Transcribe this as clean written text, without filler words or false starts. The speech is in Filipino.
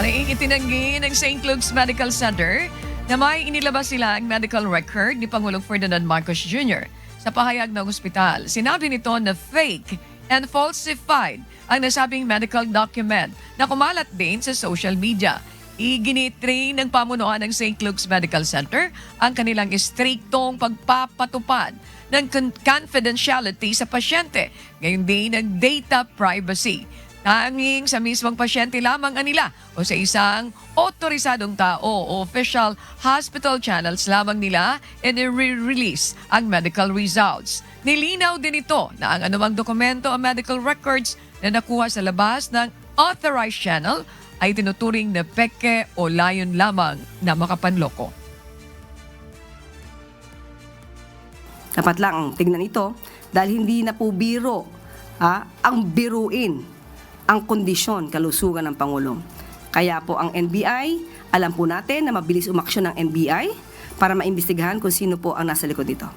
Maring itinanggi ng St. Luke's Medical Center na may inilabas sila ang medical record ni Pangulong Ferdinand Marcos Jr. Sa pahayag ng ospital, sinabi nito na fake and falsified ang nasabing medical document na kumalat din sa social media. Iginitrain ng pamunuan ng St. Luke's Medical Center ang kanilang istriktong pagpapatupad ng confidentiality sa pasyente, gayon din ng data privacy. Tanging sa mismong pasyente lamang nila o sa isang otorisadong tao o official hospital channels lamang nila i-release ang medical results. Nilinaw din ito na ang anumang dokumento o medical records na nakuha sa labas ng authorized channel ay tinuturing na peke o layon lamang na makapanloko. Dapat lang tingnan ito dahil hindi na po biro ang biruin ang kondisyon, kalusugan ng Pangulo. Kaya po ang NBI, alam po natin na mabilis umaksyon ng NBI para maimbestigahan kung sino po ang nasa likod dito.